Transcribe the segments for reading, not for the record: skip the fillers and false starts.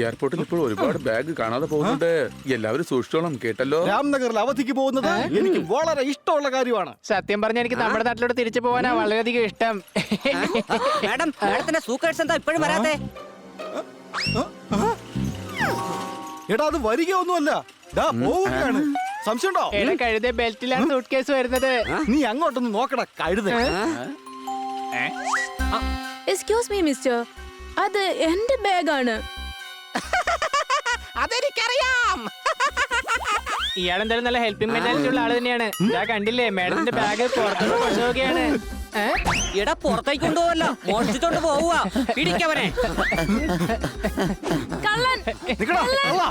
എയർപോർട്ടിൽ ഇപ്പോൾ ഒരുപാട് ബാഗ് കാണാതെ പോകുന്നുണ്ട്. എല്ലാവരും സൂക്ഷിച്ചോണം, കേട്ടല്ലോ. രാംനഗറിൽ അവധിക്ക് പോകുന്നത് എനിക്ക് വളരെ ഇഷ്ടമുള്ള കാര്യമാണ്. സത്യം പറഞ്ഞ എനിക്ക് നമ്മുടെ നാട്ടിലോട്ട് തിരിച്ചു പോകാനാ വളരെയധികം ഇഷ്ടം. മാഡം, മാഡത്തിന്റെ സൂക്കേഴ്സ് എന്താ ഇപ്പോഴും വരാത്തെ? എടാ അത് വരികയൊന്നുമല്ല, പോവുകയാണ്. സംശയമുണ്ടോ? എടാ കഴുത ബെൽറ്റിലാണ് സൂട്ട് കേസ് വരുന്നത്. നീ അങ്ങോട്ടൊന്ന് നോക്കടാ കഴുത. എക്സ്ക്യൂസ് മീ മിസ്റ്റർ, അത് എന്റെ ബാഗാണ്. അതെനിക്കറിയാം. ഇയാളെന്തായാലും നല്ല ഹെൽപ്പിംഗ് മെന്റാലിറ്റി ഉള്ള ആള് തന്നെയാണ്. ഞാൻ കണ്ടില്ലേ മാഡത്തിന്റെ ബാഗ് പുറത്തോട്ട് കൊണ്ടുപോവുകയാണ്. എടാ പുറത്തേക്ക് കൊണ്ടുപോവല്ല, മോഷ്ടിച്ചോണ്ട് പോവുക. പിടിക്കവനെ. കള്ളൻ! നിക്കടാ, കള്ളാ.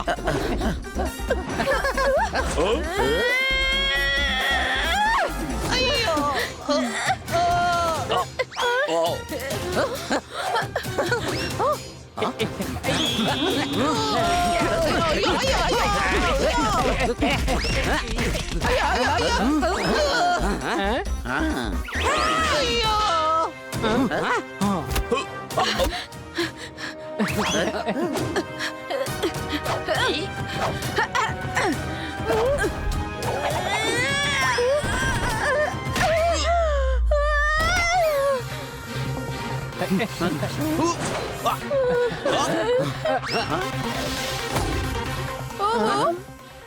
ഓഹോ,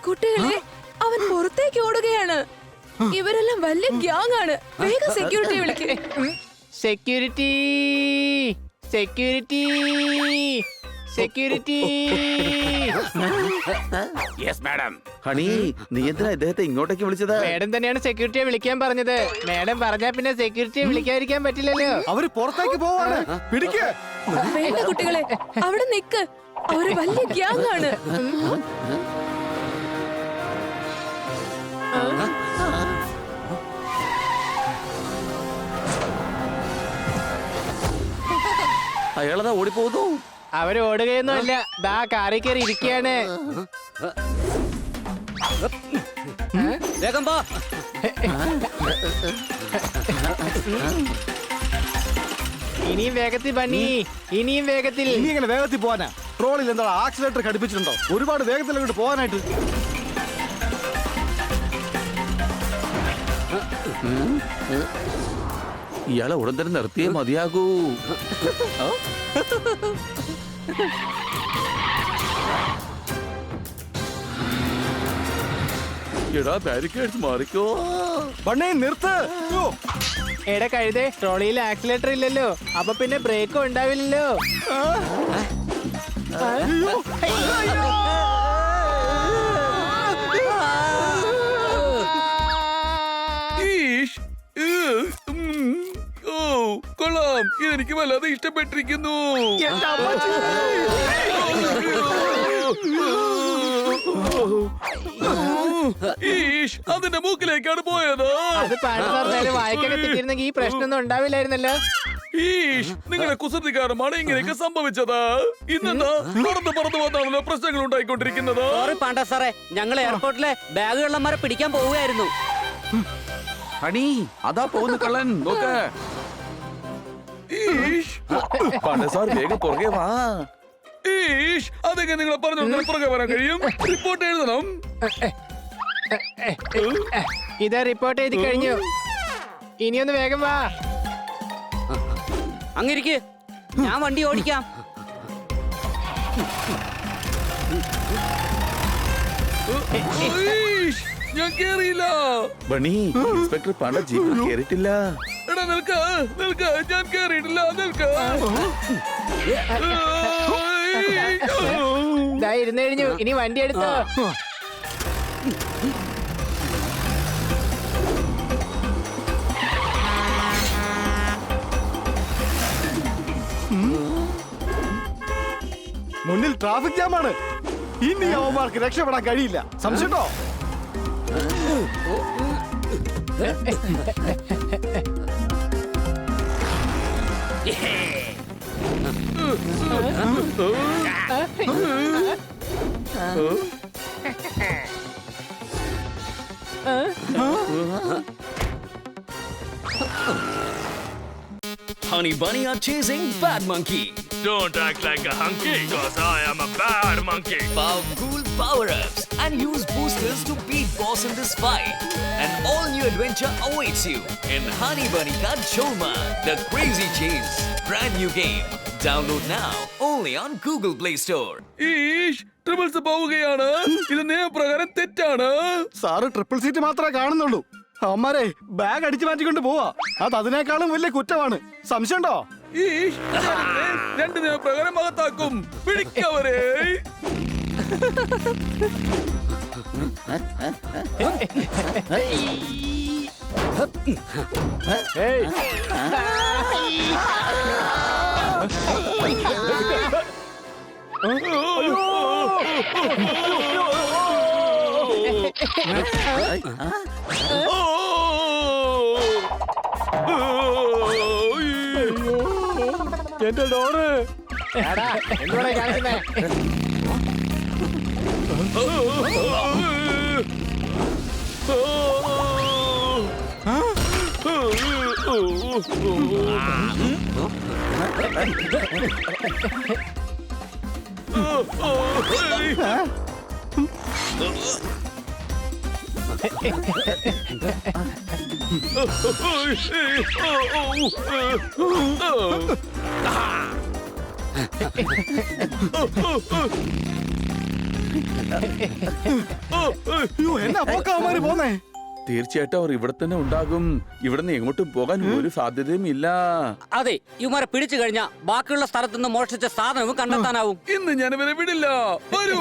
കുട്ടികളെ, അവൻ പുറത്തേക്ക് ഓടുകയാണ്. ഇവരെല്ലാം വലിയ ഗ്യാങ് ആണ്. വേഗം സെക്യൂരിറ്റി വിളിക്ക്. Security, security, security. Yes madam. Honey, നീ എന്തിനാ ഇദ്ദേഹത്തെ ഇങ്ങോട്ടേക്ക് വിളിച്ചത്? മാഡം തന്നെയാണ് സെക്യൂരിറ്റിയെ വിളിക്കാൻ പറഞ്ഞത്. മാഡം പറഞ്ഞാ പിന്നെ സെക്യൂരിറ്റിയെ വിളിക്കാതിരിക്കാൻ പറ്റില്ലല്ലോ. അവര് പുറത്തേക്ക് പോവാണ്, പിടിക്ക്. വേണ്ട കുട്ടികളെ, അവിടെ നിക്ക്. അവര് വലിയ ഗ്യാങ് ആണ്. അയാളതാ ഓടിപ്പോകുന്നു. അവര് ഓടുകയൊന്നും അല്ല, ദാ കാറിൽ കയറി ഇരിക്കുകയാണ്. വേഗം പോ. ഇനിയും വേഗത്തിൽ ബണ്ണി, ഇനിയും വേഗത്തിൽ. ഇനി ഇങ്ങനെ വേഗത്തിൽ പോവാനാ? ട്രോളിൽ എന്താ ആക്സിലേറ്റർ ഘടിപ്പിച്ചിട്ടുണ്ടോ? ഒരുപാട് വേഗത്തിൽ അങ്ങോട്ട് പോകാനായിട്ട്. ഇയാളെ ഉടൻ തന്നെ നിർത്തിയേ മതിയാകൂ. എടാ ബാരിക്കേഡ്സ് മാറിക്കോ. ബണ്ണേ നിർത്ത്. എടാ കഴുതേ, ട്രോളിയിൽ ആക്സിലേറ്റർ ഇല്ലല്ലോ, അപ്പൊ പിന്നെ ബ്രേക്കും ഉണ്ടാവില്ലല്ലോ. കൊള്ളാം, ഇതെനിക്ക് വല്ലാതെ ഇഷ്ടപ്പെട്ടിരിക്കുന്നു. അതിന്റെ മൂക്കിലേക്കാണ് പോയത്. അത് പാടുന്ന വായിക്കൊക്കെ തെറ്റിയിരുന്നെങ്കിൽ ഈ പ്രശ്നമൊന്നും ഉണ്ടാവില്ലായിരുന്നല്ലോ. നിങ്ങളെ കുസൃതികാരമാണ് ഇങ്ങനെയൊക്കെ സംഭവിച്ചത്. ഇന്നെന്താ പറന്ന് പറന്ന് വന്നാണല്ലോ പ്രശ്നങ്ങൾ ഉണ്ടായിക്കൊണ്ടിരിക്കുന്നത്. സോറി പാണ്ഡ സാറേ, ഞങ്ങൾ എയർപോർട്ടിലെ ബാഗ് കള്ളന്മാരെ പിടിക്കാൻ പോവുകയായിരുന്നു. ഹണി, അതാ പോകുന്നു കള്ളൻ, നോക്ക്. സാർ വേഗം പുറകെ വാ. അതൊക്കെ നിങ്ങളെ പറഞ്ഞു പുറകെ വരാൻ കഴിയും. റിപ്പോർട്ട് എഴുതണം. ഇതാ റിപ്പോർട്ട് എഴുതി കഴിഞ്ഞു. ഇനിയൊന്ന് വേഗം വാ. അങ്ങിരിക്ക്, ഞാൻ വണ്ടി ഓടിക്കാം. ഞാൻ കേറിയില്ല. ബണി, ഇൻസ്പെക്ടർ പാണ്ഡ ജീപ്പിൽ കേറിയിട്ടില്ല. എടാ നിൽക്ക നിൽക്ക, ഞാൻ കേറിയിട്ടില്ല. നിൽക്ക. ഇരുന്ന് കഴിഞ്ഞു, ഇനി വണ്ടി എടുത്തോ. മുന്നിൽ ട്രാഫിക് ജാമാണ്. ഇനി അവന്മാർക്ക് രക്ഷപ്പെടാൻ കഴിയില്ല. സംശയമുണ്ടോ? Honey Bunny are chasing Bad Monkey. Don't act like a hunky, cause I am a bad monkey. Found cool power-ups and use boosters to beat boss in this fight. An all-new adventure awaits you in Honey Bunny Ka Choma, the Crazy Chase. Brand new game. Download now only on Google Play Store. ഈഷ് triples പോവുകയാണ്. ഇത് നിയമപ്രകാരം തെറ്റാണ്. Sir triple seat മാത്രമേ കാണുന്നുള്ളൂ. അവന്മാരെ bag അടിച്ചു മാറ്റിക്കൊണ്ട് പോവാ. അത് അതിനേക്കാളും വലിയ കുറ്റമാണ്. സംശയമുണ്ടോ? ഈഷ് ഞാനിവരെ രണ്ട് നിയമപ്രകാരം അകത്താക്കും. പിടിക്കവരെ. എന്റെ ഡോറ് എടാ എന്തുവാടാ കാണിക്കുന്നേ? എന്നാ പോക്കവന്മാര് പോന്നേ? തീർച്ചയായിട്ടും അവർ ഇവിടെ തന്നെ ഉണ്ടാകും. ഇവിടുന്ന് എങ്ങോട്ടും പോകാൻ ഒരു സാധ്യതയും ഇല്ല. അതെ, ഇവന്മാരെ പിടിച്ചു കഴിഞ്ഞാൽ ബാക്കിയുള്ള സ്ഥലത്തു നിന്ന് മോഷ്ടിച്ച സാധനവും കണ്ടെത്താനാവും. ഇന്ന് ഞാൻ ഇവരെ വിടില്ല. വരൂ.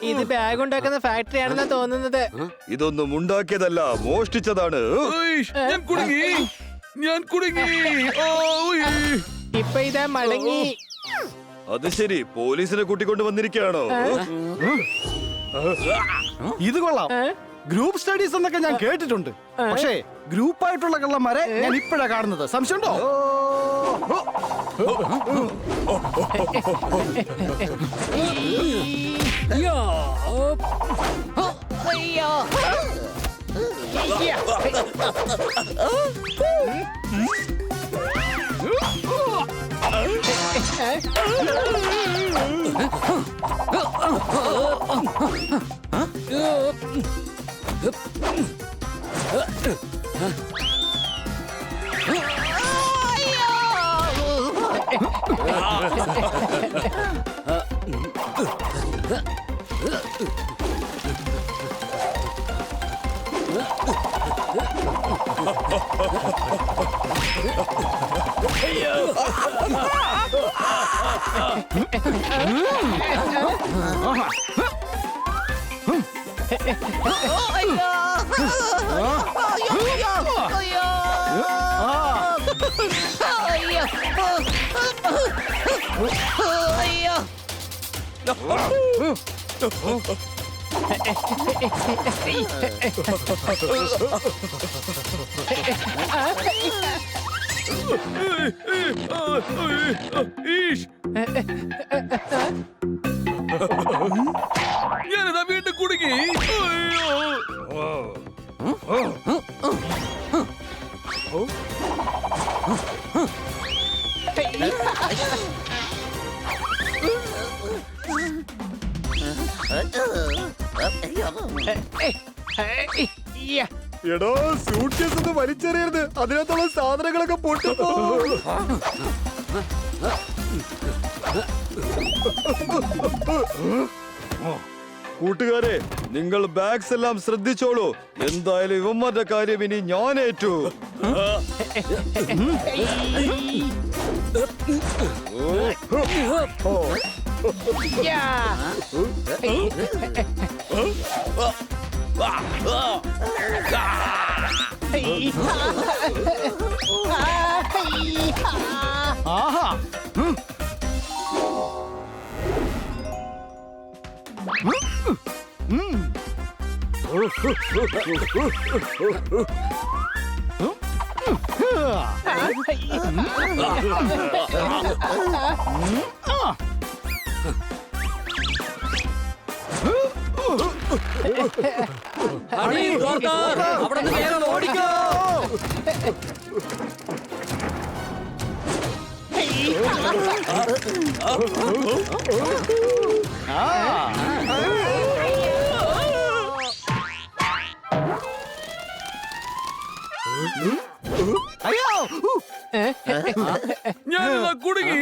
ഇത് ബാഗ് ഉണ്ടാക്കുന്ന ഫാക്ടറി ആണെന്നാ തോന്നുന്നത്. ഇതൊന്നും ഉണ്ടാക്കിയതല്ല, മോഷ്ടിച്ചതാണ്. ഈഷ്, ഞാൻ കുടുങ്ങി. ഇപ്പൊ ഇതാ മടങ്ങി. അത് ശരി, പോലീസിനെ കൂട്ടിക്കൊണ്ട് വന്നിരിക്കുകയാണോ? ഇത് കൊള്ളാം. ഗ്രൂപ്പ് സ്റ്റഡീസ് എന്നൊക്കെ ഞാൻ കേട്ടിട്ടുണ്ട്. പക്ഷേ ഗ്രൂപ്പായിട്ടുള്ള കള്ളന്മാരെ ഞാൻ ഇപ്പോഴാ കാണുന്നത്. സംശയമുണ്ടോ? ഈഷ്, ഞാനിതാ വീണ്ടും കുടുങ്ങി. എടോ, സൂട്ട് കേസ് ഒന്ന് വലിച്ചെറിയരുത്. അതിനകത്തുള്ള സാധനങ്ങളൊക്കെ പൊട്ടിപ്പോ. കൂട്ടുകാരെ, നിങ്ങൾ ബാഗ്സ് എല്ലാം ശ്രദ്ധിച്ചോളൂ. എന്തായാലും ഇവന്മാരുടെ കാര്യം ഇനി ഞാൻ ഏറ്റു. ആഹാ. ഹണി, പുറത്ത്. അവിടെ നിന്ന് വേഗം ഓടിക്കോ. അയ്യോ ഞാനിതാ കുടുങ്ങി.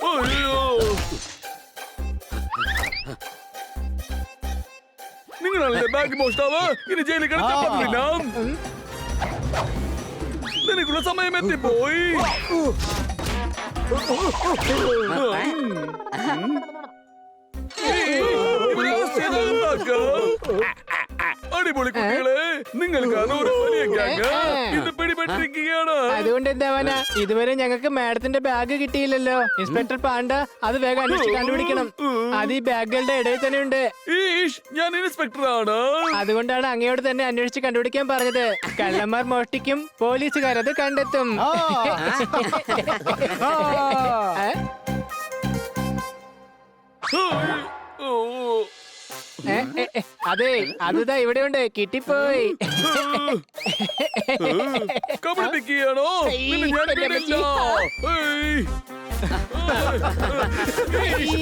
അയ്യോ. നിങ്ങളല്ലേ ബാങ്ക് മോഷ്ടാവ്? ഇനി ജയിലിൽ കിടക്കാൻ പറ്റില്ല. നിനക്കുള്ള സമയം എത്തിപ്പോയി. ഇവിടെ arrest ചെയ്താൽ എന്താക്കുക? അടിപൊളി കുട്ടികളെ, നിങ്ങൾക്കാണ് ഒരു വലിയ ഗ്യാങ് ഇത് പിടിപെട്ടിരിക്കുകയാണ്. അതുകൊണ്ട് എന്താവാനാ, ഇതുവരെ ഞങ്ങൾക്ക് മാഡത്തിന്റെ ബാഗ് കിട്ടിയില്ലല്ലോ. ഇൻസ്പെക്ടർ പാണ്ട അത് വേഗം അന്വേഷിച്ച് കണ്ടുപിടിക്കണം. അത് ഈ ബാഗുകളുടെ ഇടയിൽ തന്നെ ഉണ്ട്. ഈഷ്, ഞാൻ ഇൻസ്പെക്ടറാണ്. അതുകൊണ്ടാണ് അങ്ങയോട് തന്നെ അന്വേഷിച്ച് കണ്ടുപിടിക്കാൻ പറഞ്ഞത്. കള്ളന്മാർ മോഷ്ടിക്കും, പോലീസുകാരത് കണ്ടെത്തും. ഏ? അതെ, അതുതാ ഇവിടെയുണ്ട്. കിട്ടിപ്പോയി. കബളിപ്പിക്കുകയാണോ? നിന്നെ ഞാൻ വിടില്ല. ഏയ്. ഈഷ്,